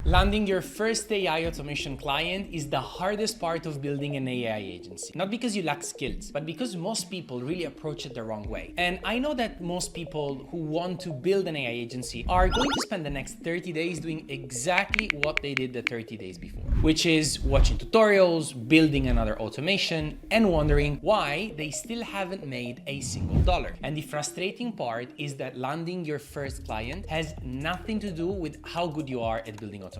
Landing your first AI automation client is the hardest part of building an AI agency. Not because you lack skills, but because most people really approach it the wrong way. And I know that most people who want to build an AI agency are going to spend the next 30 days doing exactly what they did the 30 days before, which is watching tutorials, building another automation, and wondering why they still haven't made a single dollar. And the frustrating part is that landing your first client has nothing to do with how good you are at building automations.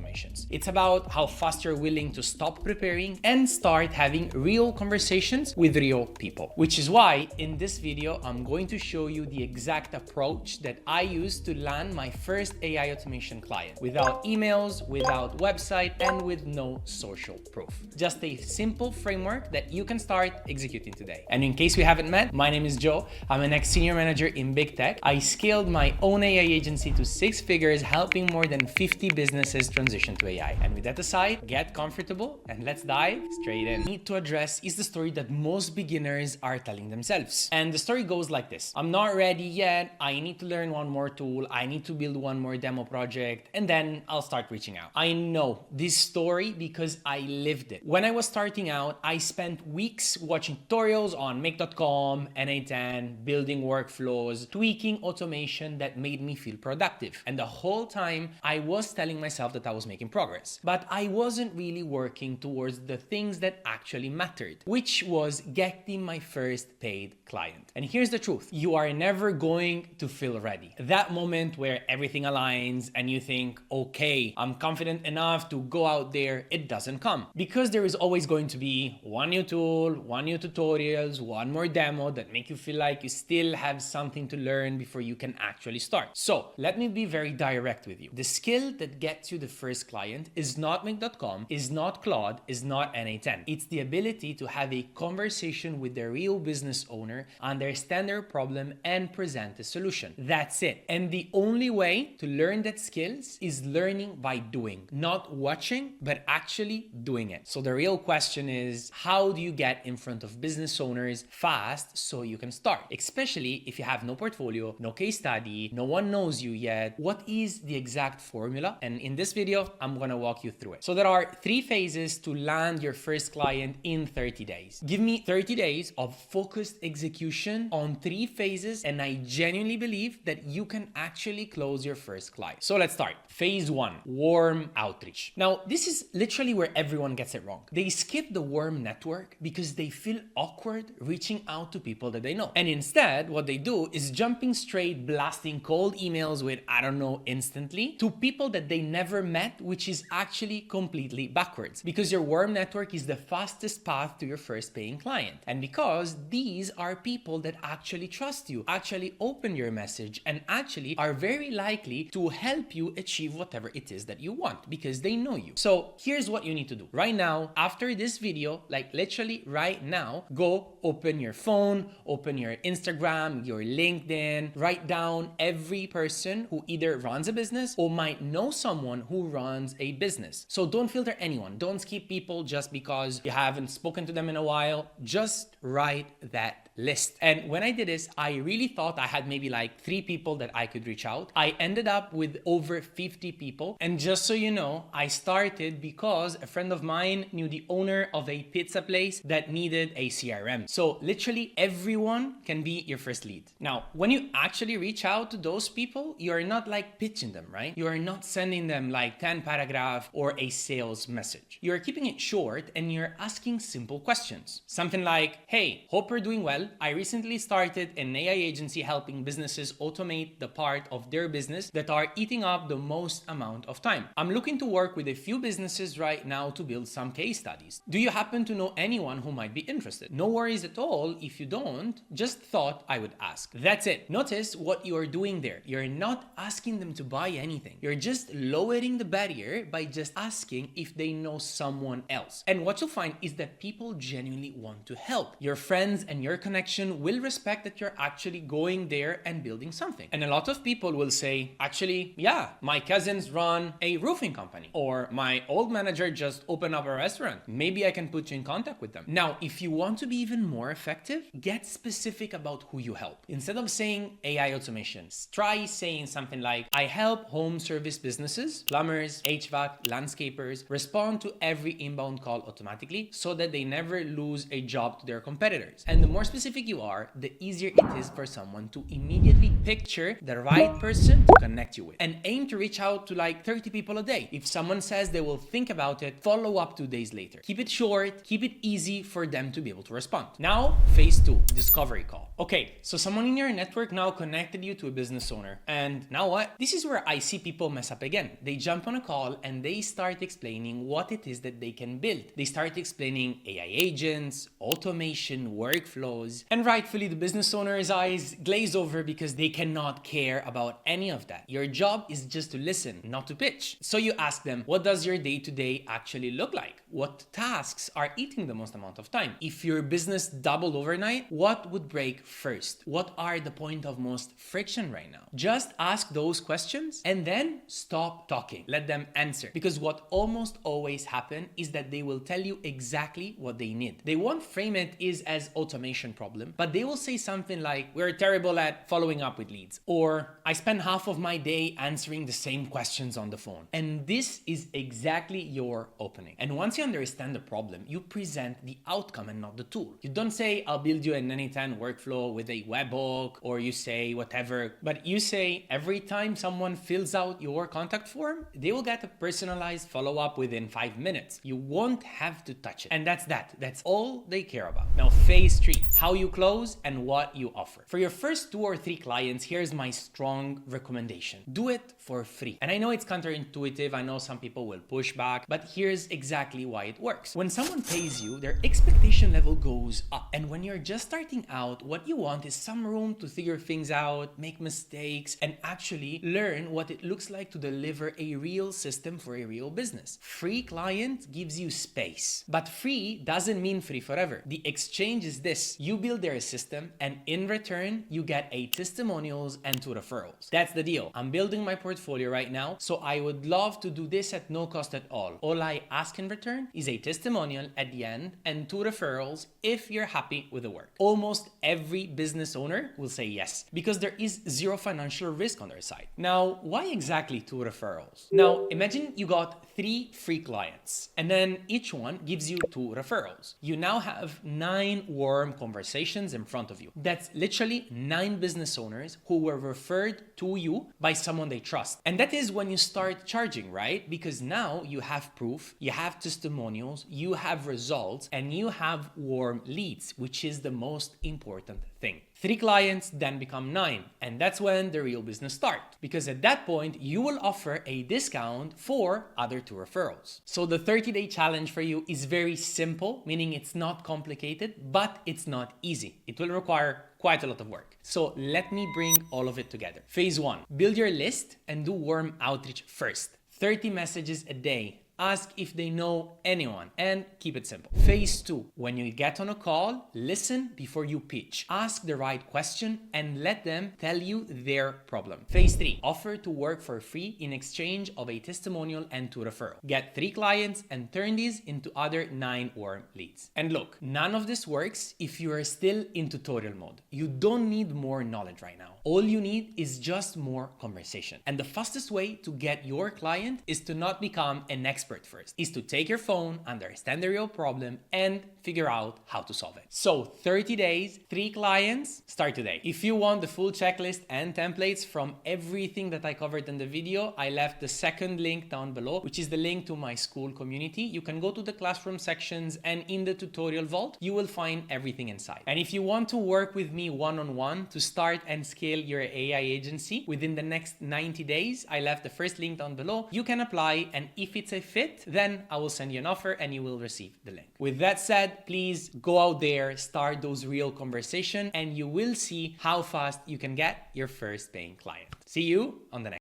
It's about how fast you're willing to stop preparing and start having real conversations with real people. Which is why in this video, I'm going to show you the exact approach that I used to land my first AI automation client without emails, without website, and with no social proof. Just a simple framework that you can start executing today. And in case we haven't met, my name is Joe. I'm an ex-senior manager in big tech. I scaled my own AI agency to 6 figures, helping more than 50 businesses transition to AI. And with that aside, get comfortable and let's dive straight in. What I need to address is the story that most beginners are telling themselves. And the story goes like this. I'm not ready yet. I need to learn one more tool. I need to build one more demo project, and then I'll start reaching out. I know this story because I lived it. When I was starting out, I spent weeks watching tutorials on make.com, N8N, building workflows, tweaking automation that made me feel productive. And the whole time I was telling myself that I was making progress, but I wasn't really working towards the things that actually mattered, which was getting my first paid client. And here's the truth. You are never going to feel ready. That moment where everything aligns and you think, okay, I'm confident enough to go out there, it doesn't come. Because there is always going to be one new tool, one new tutorials, one more demo that make you feel like you still have something to learn before you can actually start. So let me be very direct with you. The skill that gets you the first client is not make.com, is not Claude, is not N8N. It's the ability to have a conversation with the real business owner, understand their problem, and present a solution. That's it. And the only way to learn that skills is learning by doing, not watching, but actually doing it. So the real question is, how do you get in front of business owners fast so you can start? Especially if you have no portfolio, no case study, no one knows you yet. What is the exact formula? And in this video, I'm gonna walk you through it. So there are 3 phases to land your first client in 30 days. Give me 30 days of focused execution on 3 phases, and I genuinely believe that you can actually close your first client. So let's start. Phase 1, warm outreach. Now, this is literally where everyone gets it wrong. They skip the warm network because they feel awkward reaching out to people that they know. And instead, what they do is jumping straight, blasting cold emails with, I don't know, instantly to people that they never met, which is actually completely backwards because your warm network is the fastest path to your first paying client. And because these are people that actually trust you, actually open your message, and actually are very likely to help you achieve whatever it is that you want because they know you. So here's what you need to do. Right now, after this video, like literally right now, go open your phone, open your Instagram, your LinkedIn, write down every person who either runs a business or might know someone who runs a business. So don't filter anyone. Don't skip people just because you haven't spoken to them in a while. Just write that list. And when I did this, I really thought I had maybe like 3 people that I could reach out. I ended up with over 50 people. And just so you know, I started because a friend of mine knew the owner of a pizza place that needed a CRM. So literally everyone can be your first lead. Now, when you actually reach out to those people, you're not like pitching them, right? You are not sending them like 10 paragraph or a sales message. You're keeping it short and you're asking simple questions. Something like, hey, hope you're doing well. I recently started an AI agency helping businesses automate the part of their business that are eating up the most amount of time. I'm looking to work with a few businesses right now to build some case studies. Do you happen to know anyone who might be interested? No worries at all if you don't, just thought I would ask. That's it. Notice what you are doing there. You're not asking them to buy anything. You're just lowering the barrier by just asking if they know someone else. And what you'll find is that people genuinely want to help. Your friends and your connections connection will respect that you're actually going there and building something. And a lot of people will say, actually, yeah, my cousins run a roofing company, or my old manager just opened up a restaurant. Maybe I can put you in contact with them. Now, if you want to be even more effective, get specific about who you help. Instead of saying AI automations, try saying something like, I help home service businesses, plumbers, HVAC, landscapers, respond to every inbound call automatically so that they never lose a job to their competitors. And the more specific you are, the easier it is for someone to immediately picture the right person to connect you with. And aim to reach out to like 30 people a day. If someone says they will think about it, follow up 2 days later. Keep it short, keep it easy for them to be able to respond. Now, phase 2, discovery call. Okay, so someone in your network now connected you to a business owner. And now what? This is where I see people mess up again. They jump on a call and they start explaining what it is that they can build. They start explaining AI agents, automation, workflows, and rightfully the business owner's eyes glaze over because they cannot care about any of that. Your job is just to listen, not to pitch. So you ask them, what does your day-to-day actually look like? What tasks are eating the most amount of time? If your business doubled overnight, what would break first? What are the point of most friction right now? Just ask those questions and then stop talking. Let them answer. Because what almost always happens is that they will tell you exactly what they need. They won't frame it as automation problem, but they will say something like, we're terrible at following up with leads, or I spend half of my day answering the same questions on the phone. And this is exactly your opening. And once you understand the problem, you present the outcome and not the tool. You don't say, I'll build you an anytime workflow with a webhook, or you say whatever, but you say every time someone fills out your contact form, they will get a personalized follow-up within 5 minutes. You won't have to touch it. And that's that. That's all they care about. Now, phase 3, how you close and what you offer. For your first 2 or 3 clients, here's my strong recommendation. Do it for free. And I know it's counterintuitive. I know some people will push back, but here's exactly why it works. When someone pays you, their expectation level goes up. And when you're just starting out, what you want is some room to figure things out, make mistakes, and actually learn what it looks like to deliver a real system for a real business. Free client gives you space, but free doesn't mean free forever. The exchange is this: you build their system, and in return, you get a testimonials and 2 referrals. That's the deal. I'm building my portfolio right now, so I would love to do this at no cost at all. All I ask in return is a testimonial at the end and 2 referrals if you're happy with the work. Almost every business owner will say yes, because there is zero financial risk on their side. Now, why exactly 2 referrals? Now, imagine you got 3 free clients, and then each one gives you 2 referrals. You now have 9 warm conversations in front of you. That's literally 9 business owners who were referred to you by someone they trust. And that is when you start charging, right? Because now you have proof, you have testimonials, you have results, and you have warm leads, which is the most important thing. 3 clients then become 9, and that's when the real business starts, because at that point you will offer a discount for other 2 referrals. So the 30-day challenge for you is very simple, meaning it's not complicated, but it's not easy. It will require quite a lot of work. So let me bring all of it together. Phase 1, build your list and do warm outreach first. 30 messages a day. Ask if they know anyone and keep it simple. Phase 2, when you get on a call, listen before you pitch. Ask the right question and let them tell you their problem. Phase 3, offer to work for free in exchange of a testimonial and 2 referrals. Get 3 clients and turn these into other 9 warm leads. And look, none of this works if you are still in tutorial mode. You don't need more knowledge right now. All you need is just more conversation. And the fastest way to get your client is to not become an expert first, is to take your phone, understand the real problem, and figure out how to solve it. So 30 days, 3 clients, start today. If you want the full checklist and templates from everything that I covered in the video, I left the second link down below, which is the link to my Skool Community. You can go to the classroom sections, and in the tutorial vault, you will find everything inside. And if you want to work with me one-on-one to start and scale your AI agency within the next 90 days, I left the first link down below. You can apply, and if it's a fit, then I will send you an offer and you will receive the link. With that said, please go out there, start those real conversations, and you will see how fast you can get your first paying client. See you on the next.